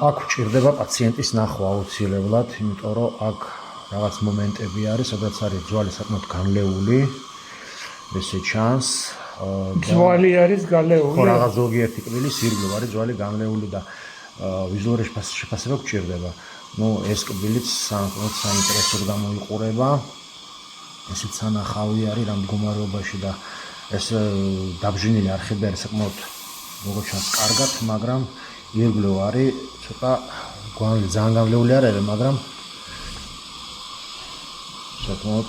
აქ ჭირდება პაციენტის ნახვა აუცილებლად, იმიტომ რომ აქ რაღაც მომენტები არის, სადაც არის ძვალი საკმაოდ განლეული, ესე ჩანს. ძვალი არის განლეული. ხო, რაღაც ზოგიერთი კბილის ირგვლივ არის ძვალი განლეული და ვიზუალური შეფასება გჭირდება. ეს კბილიც საკმაოდ საინტერესოდ გამოიყურება. ესეც სანახავი არის რამ მდგომარეობაში და ეს დაბჟენილი არხები არის საკმაოდ როგორც ჩანს კარგად, მაგრამ ირგვლივ არის ცოტა ძალიან განლეული არ არის, მაგრამ საკმაოდ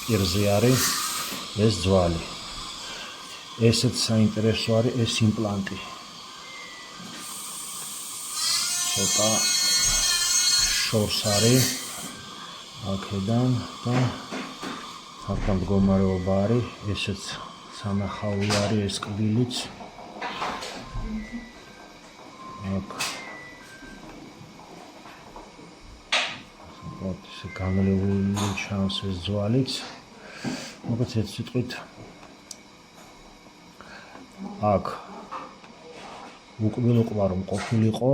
პირზე არის ეს ძვალი. ესეც საინტერესო არის ეს იმპლანტი. ცოტა შორს არის აქედან და საკმაოდ მდგომარეობა არის, ესეც სანახავი არის ეს კბილიც. აქ ისე განლეული ჩანს ეს ძვალიც. მოკლედ ეს სიტყვით აქ უკბილო რომ ყოფილიყო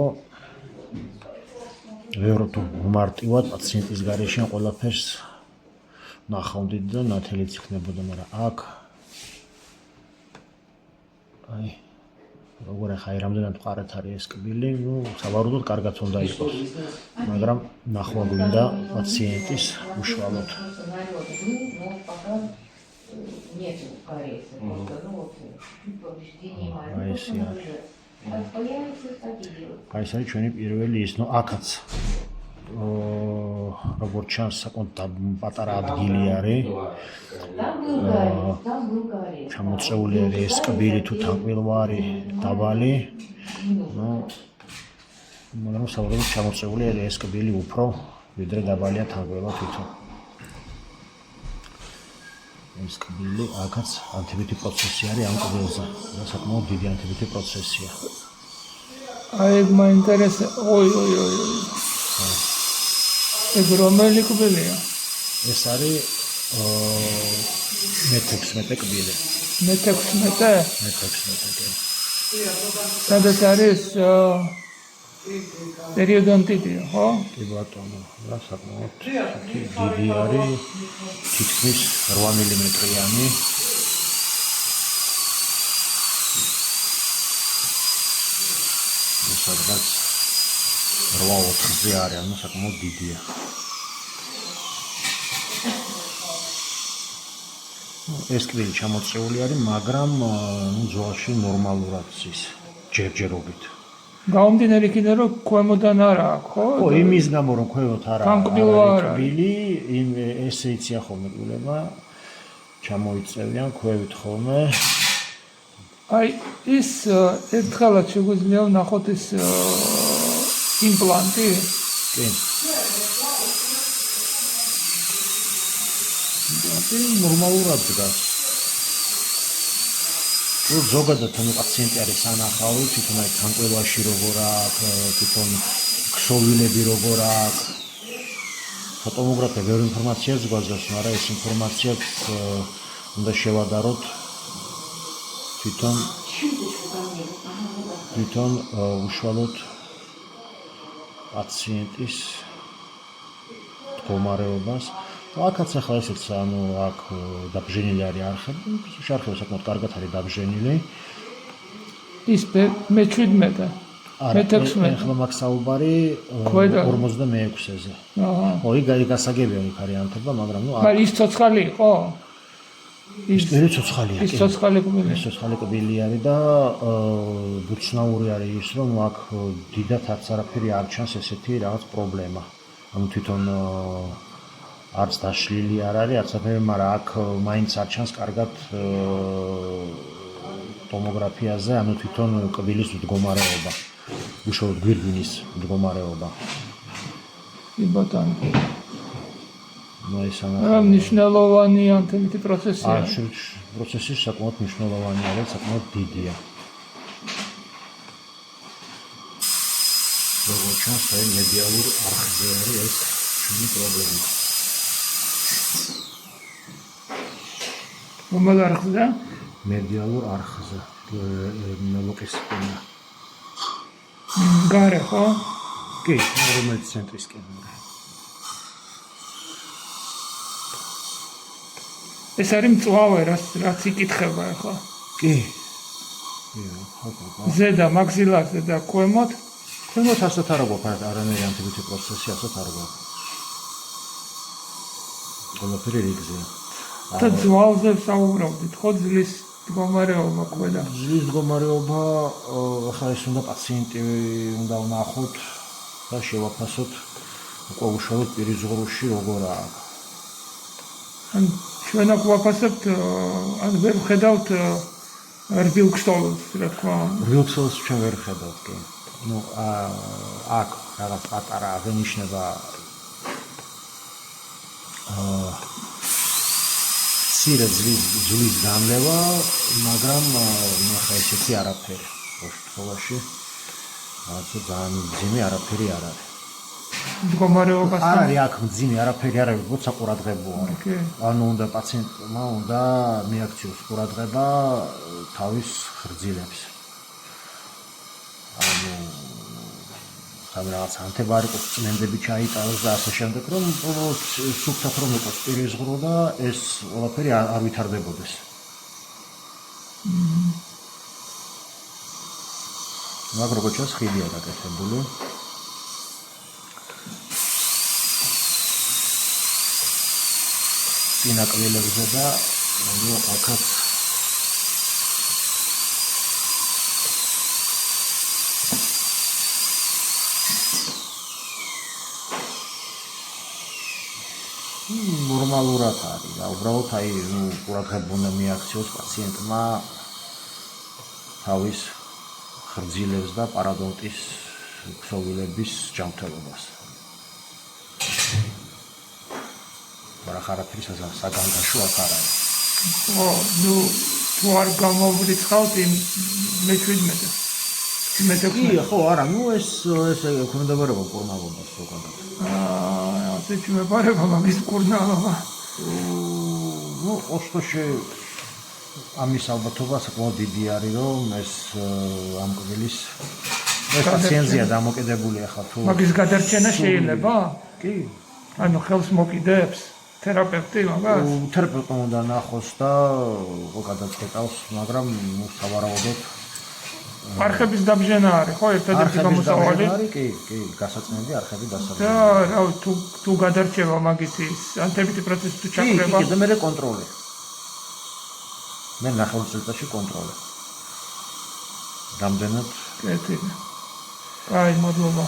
ვერო თუ მარტივად პაციენტის გარეშე ყველაფერს ნახავდით და ნათელიც იქნებოდა, მაგრამ აქ როგორ ახლა რამდენად მყარად არის ეს კბილი, სავარაუდოდ კარგად უნდა იყოს, მაგრამ ნახვა გვინდა პაციენტის უშუალოდ. ეს არის ჩვენი პირველი ის, აქაც როგორც ჩანს საკმაოდ პატარა ადგილი არის. ჩამოწეული არის ეს კბილი თუ თანკბილვარი დაბალი. მაგრამ სავარაუდოდ ჩამოწეული არის ეს კბილი უფრო ვიდრე დაბალია თანკბილვა თვითონ. ეს კბილი აქაც ანთებითი პროცესი არის ამ კბილზე. საკმაოდ დიდი ანთებითი პროცესია. ეგ მაინტერესებს. ეგ რომელი კბილია? ეს არის მე-16 კბილი. მე-16? მე-16. სადაც არის პერიოდონტიტი, ხო? კი ბატონო, რა საკმაოდ დიდი არის, თითქმის 8 მმ-იანი. სადღაც 8-4-ზე არის, ანუ საკმაოდ დიდია. ეს კბილი ჩამოწეული არის, მაგრამ ძვალში ნორმალურად ის ჯერჯერობით. გამომდინარე იქიდან რომ ქვემოდან არა აქვს, ხო? ხო, იმის გამო რომ ქვემოთ არა არის კბილი, ესე იცია ხოლმე კბილება, ჩამოიწევიან ქვევით ხოლმე. ის ერთხელაც შეგვიძლია ვნახოთ ეს იმპლანტი? კი. იმპლანტი ნორმალურად დგას. ზოგადად პაციენტი არის სანახავი, თვითონ აი თანკბილვაში როგორ აქვს, თვითონ ქსოვილები როგორ აქვს. ფოტომოგრაფია ბევრი ინფორმაციას გვაძლევს, მაგრამ ეს ინფორმაციაც უნდა შევადაროთ თვითონ უშუალოდ პაციენტის მდგომარეობას. აქაც ახლა ესეც აქ დაბჟენილი არის არხები, არხები საკმაოდ კარგად არის დაბჟენილი. ის მე-17. მე-16. ახლა მაგ საუბარი 46-ზე. ხო, იქ გასაგებია იქ არის ანთება, მაგრამ ის ცოცხალი იყო? ის მერე ცოცხალია. ის ცოცხალი კბილი. ის ცოცხალი კბილი არის და ბუცნაური არის ის, რომ აქ დიდად არც არაფერი არ ჩანს ესეთი რაღაც პრობლემა. ანუ თვითონ არც დაშლილი არ არის, არც არაფერი, მაგრამ აქ მაინც არ ჩანს კარგად ტომოგრაფიაზე, ანუ თვითონ კბილის მდგომარეობა, უშუალოდ გვირგვინის მდგომარეობა. კი ბატონო. ეს მნიშვნელოვანი ანთებითი პროცესია. პროცესი საკმაოდ მნიშვნელოვანი არის, საკმაოდ დიდია. როგორც ჩანს, მედიალურ არხზე არის ეს ჩვენი პრობლემა. რომელ არხზე? მედიალურ არხზე, მელოყის სპინა. გარე ხო? კი, რომელიც ცენტრისკენ. ეს არის მწვავე, რაც იკითხება ახლა. კი. კი, ხო. ზედა მაგზილარზე და ქვემოთ ქვემოთ ასეთ არ გვაქვს, არანაირი ანთებითი პროცესი ასეთ არ გვაქვს. ყველაფერი რიგზეა. და ძვალზე საუბრობდით, ხო ძლის მდგომარეობა ყველა. ძლის მდგომარეობა, ახლა ეს უნდა პაციენტი უნდა ვნახოთ და შევაფასოთ უკვე უშუალოდ პირის ზღურში როგორაა. ან ჩვენ აქ ვაფასებთ, ან ვერ ვხედავთ რბილ-ქსოვილს, რა თქმა უნდა. რბილ-ქსოვილს ჩვენ ვერ ვხედავთ, კი. ნუ აქ რაღაც პატარა აღენიშნება მცირე ძვლის განლევა, მაგრამ ახლა ესეთი არაფერი შემთხვევაში რაღაცა ძალიან მძიმე არაფერი არ არის. მდგომარეობასთან არ არის აქ მძიმე არაფერი არ არის, როცა ყურადღებაა. ანუ უნდა პაციენტმა უნდა მიაქციოს ყურადღება თავის ხრძილებს. ანუ სამ რაღაც ანთება არ იყოს, წმენდები ჩაიტაროს და ასე შემდეგ, რომ სუფთად რომ იყოს პირის ზღურო და ეს ყველაფერი არ ვითარდებოდეს. მაგრამ როგორც ჩანს, ხიდია დაკეთებული. პინაკვილებზე და ნუ აქაც ნორმალურად არის და უბრალოდ აი ნუ ყურადღება უნდა მიაქციოს პაციენტმა თავის ხრძილებს და პარადონტის ქსოვილების ჯანმრთელობას. მაგრამ ხარაფერი საგანგაშო აქ არ არის. ხო, ნუ თუ არ გამოვრიცხავთ იმ მე-17. კი, ხო, არა, ნუ ეს ექვემდებარება მკურნალობას ზოგადად. ასეთ მეპარება მაგის მკურნალობა. ნუ ოსტოში ამის ალბათობა საკმაოდ დიდი არის, რომ ეს ამ კბილის ეს პაციენტია დამოკიდებული ახლა თუ მაგის გადარჩენა შეიძლება? კი. ანუ ხელს მოკიდებს თერაპევტი მაგას? თერაპევტმა უნდა ნახოს და გადაწყვეტავს, მაგრამ ნუ სავარაუდოდ არხების დაბჟენა არის, ხო, ერთადერთი გამოსავალი? კი, გასაწმენდი არხები დასაბჭო. და რა ვიცი, თუ გადარჩება მაგითი ანთებითი პროცესი თუ ჩაქრება? კი, და მე კონტროლი. მე ნახევარ წელიწადში კონტროლი. რამდენად? კეთილი. კაი, მადლობა.